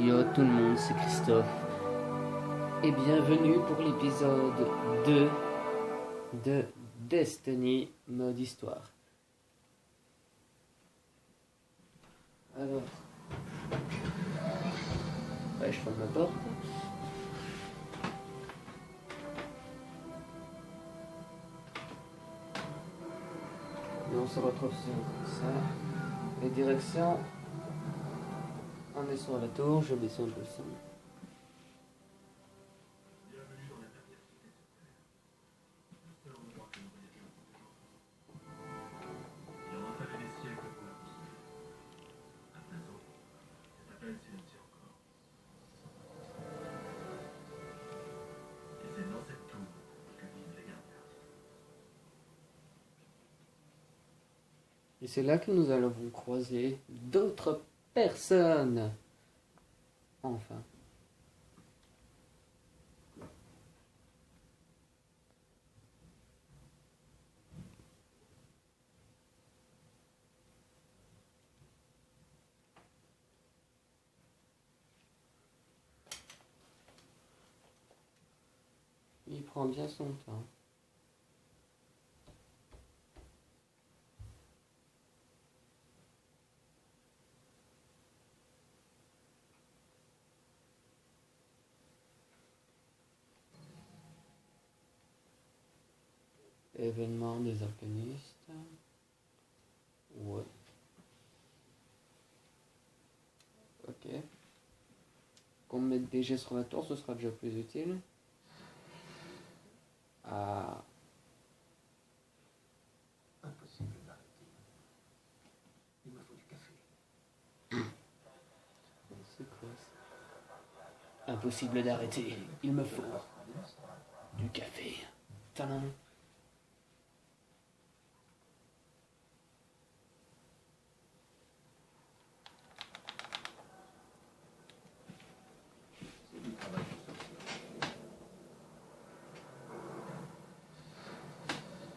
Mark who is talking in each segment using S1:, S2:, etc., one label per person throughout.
S1: Yo tout le monde, c'est Christophe. Et bienvenue pour l'épisode 2 de Destiny mode histoire. Alors, je ferme la porte. Et on se retrouve sur ça. Les directions. On est sur la tour, je baisse un peu le son. Et c'est là que nous allons croiser d'autres personnes. Enfin. Il prend bien son temps. Événement des arcanistes. Ouais. Ok. Qu'on mette des jets sur la tour, ce sera déjà plus utile. Ah.
S2: Impossible d'arrêter. Il me faut du café.
S1: C'est quoi ça? Impossible d'arrêter. Il me faut du café. Tadam.
S2: C'est du travail pour sortir.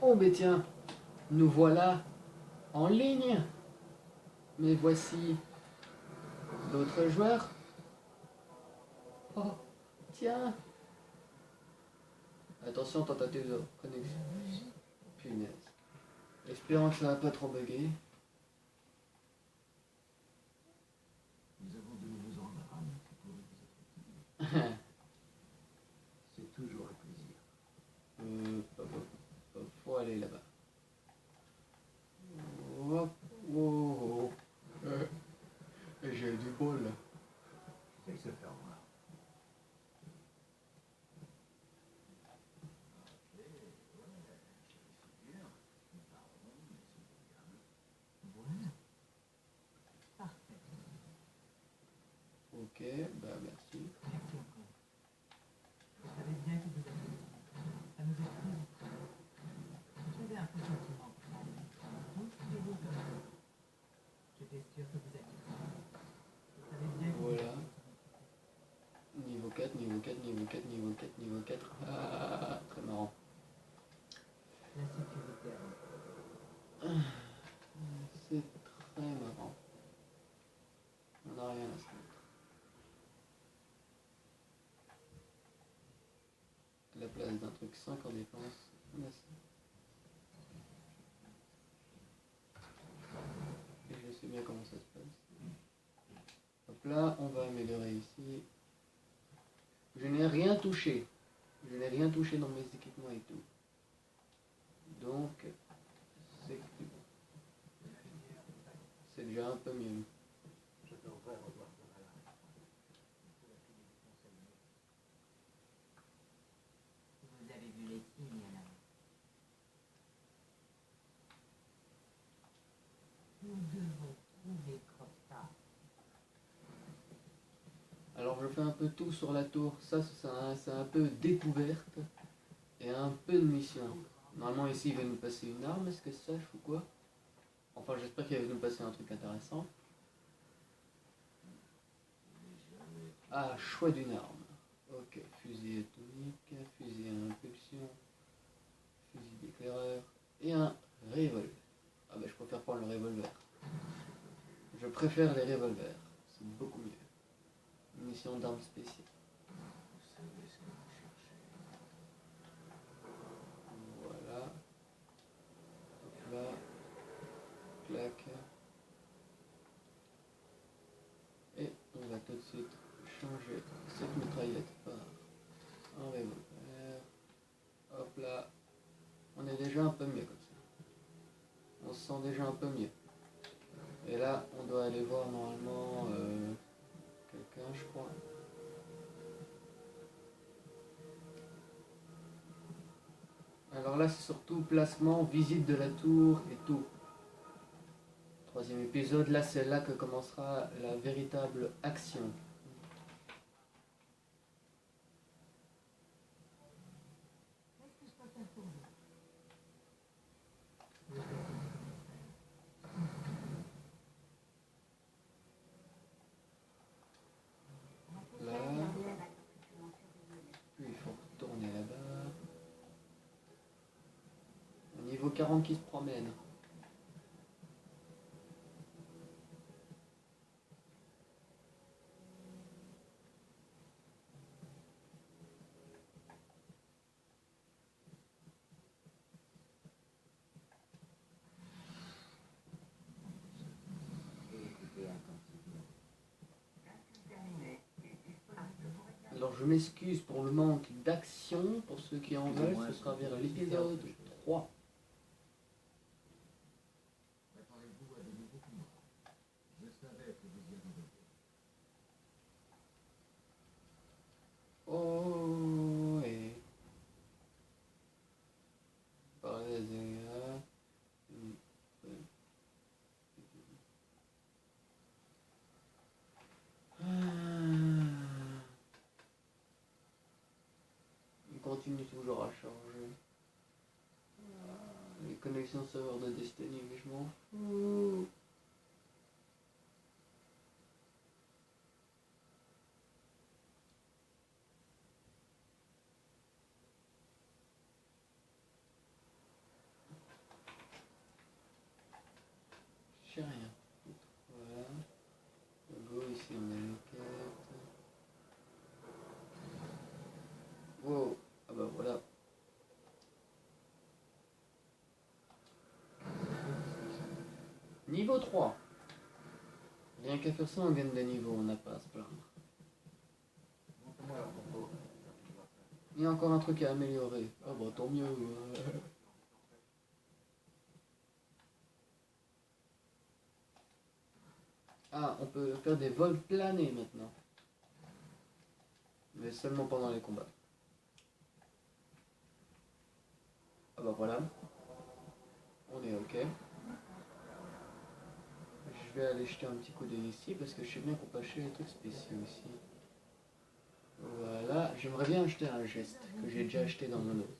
S1: Oh, mais tiens, nous voilà en ligne. Mais voici d'autres joueurs. Oh, tiens. Attention, tentative de connexion. Punaise. Espérons que ça va pas trop bugger.
S2: Nous avons de nouveaux embarras qui pourraient vous être utiles. C'est toujours un plaisir.
S1: Faut aller là-bas. Hop, oh, oh. J'ai du bol là.
S2: Il se faire voir.
S1: Ok, bah merci.
S3: Merci encore. Je savais bien qu'il vous avait dit. Ça nous est pris. J'avais un pressentiment. Vous, c'est vous comme ça. J'étais sûr que vous alliez. Je savais bien que vous
S1: Voilà. Niveau 4, niveau 4, niveau 4, niveau 4, niveau 4. Ah, très marrant.
S3: la sécurité à vous.
S1: C'est très marrant. On n'a rien à se mettre. La place d'un truc 5 en défense. Merci. Et je sais bien comment ça se passe. Hop là, on va améliorer ici. Je n'ai rien touché. Je n'ai rien touché dans mes équipements et tout. Donc, c'est déjà un peu mieux.
S2: Je devrais revoir de malade.
S3: Vous avez vu les signes là. Nous devons trouver Crosta.
S1: Alors je fais un peu tout sur la tour. Ça, c'est un peu découverte et un peu de mission. Normalement ici il va nous passer une arme, est-ce que c'est ça, ou quoi? Enfin j'espère qu'il va nous passer un truc intéressant. Ah, choix d'une arme. Ok, fusil atomique, fusil à impulsion, fusil d'éclaireur et un revolver. Ah bah je préfère prendre le revolver. Je préfère les revolvers, c'est beaucoup mieux. mission d'armes spéciales.
S2: Vous savez ce que vous cherchez.
S1: Voilà. Hop là. Clac. Et on va tout de suite changer cette mitraillette par un revolver. Hop là. On est déjà un peu mieux comme ça. On se sent déjà un peu mieux. Et là, on doit aller voir normalement quelqu'un, je crois. Alors là, c'est surtout placement, visite de la tour et tout. Troisième épisode, là, c'est là que commencera la véritable action.
S3: Qu'est-ce que je peux faire pour vous?
S1: Là. Puis il faut retourner là-bas. Un niveau 40 qui se promène.
S2: Écoutez attentivement.
S1: Alors je m'excuse pour le manque d'action, pour ceux qui en veulent, ce sera vers l'épisode 3.
S2: Préparez-vous à de nouveaux combats. Je savais que vous y arriveriez.
S1: Oh, et... Il continue toujours à charger. Les connexions serveurs de Destiny, mais je m'en fous. J'ai rien. Voilà. Go, ici on a une quête. Wow. Ah bah voilà. Niveau 3. Rien qu'à faire ça, on gagne des niveaux, on n'a pas à se plaindre.
S2: Montrez-moi à propos.
S1: Il y a encore un truc à améliorer. Ah bah tant mieux. Ah, on peut faire des vols planés maintenant. Mais seulement pendant les combats. Ah bah voilà. On est ok. Je vais aller jeter un petit coup d'œil ici parce que je sais bien qu'on peut acheter des trucs spéciaux ici. Voilà, j'aimerais bien acheter un geste que j'ai déjà acheté dans mon autre.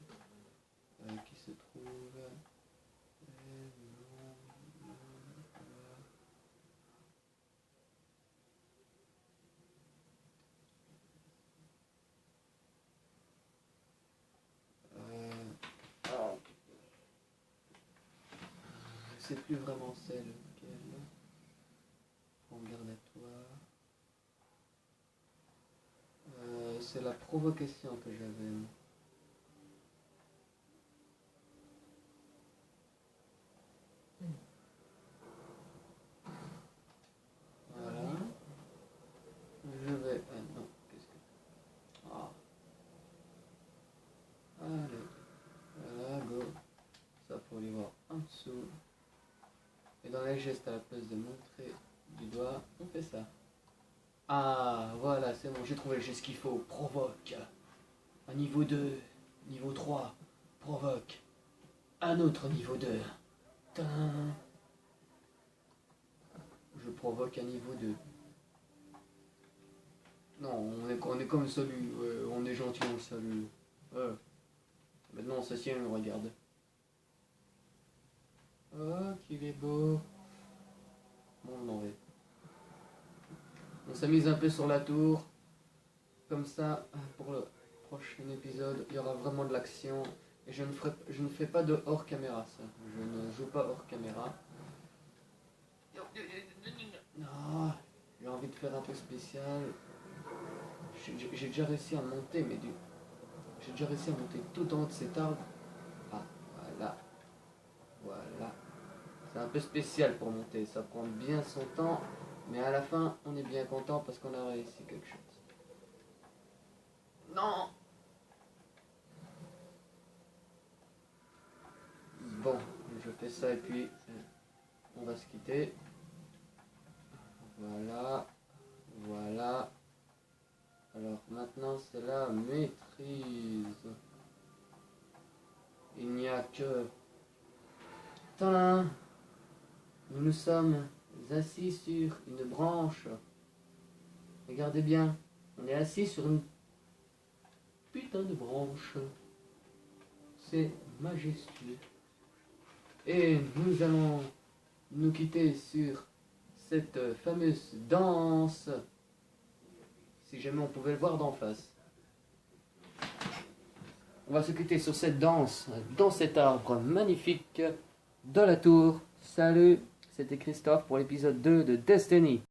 S1: Qui se trouve... Alors, je sais plus vraiment c'est lequel. En garde à toi. C'est la provocation que j'avais. Voilà. Je vais... Ah non, qu'est-ce que... Ah. Allez. Voilà, go. Ça, faut aller voir en dessous. Et dans les gestes, à la place de montrer du doigt, on fait ça. Ah, voilà, c'est bon, j'ai trouvé le geste qu'il faut. Provoque. Un niveau 2, niveau 3, provoque. Un autre niveau 2. Tin. Je provoque un niveau 2. Non, on est comme celui, ouais, on est gentil, on le salue. Ouais. Maintenant, on s'assied et on le regarde. Oh, qu'il est beau. Bon, on en va. On s'amuse un peu sur la tour. Comme ça, pour le prochain épisode, il y aura vraiment de l'action. Et je ne fais pas de hors caméra, ça. Je ne joue pas hors caméra. Non, j'ai envie de faire un peu spécial. J'ai déjà réussi à monter, mais j'ai déjà réussi à monter tout en haut de cet arbre. Ah, voilà. Voilà. C'est un peu spécial pour monter, ça prend bien son temps, mais à la fin, on est bien content parce qu'on a réussi quelque chose. Non! Bon, je fais ça et puis on va se quitter. Voilà. Voilà. Alors maintenant, c'est la maîtrise. Il n'y a que... Tadam! Nous nous sommes assis sur une branche. Regardez bien, on est assis sur une putain de branche. C'est majestueux. Et nous allons nous quitter sur cette fameuse danse. Si jamais on pouvait le voir d'en face. On va se quitter sur cette danse, dans cet arbre magnifique de la tour. Salut, c'était Christophe pour l'épisode 2 de Destiny.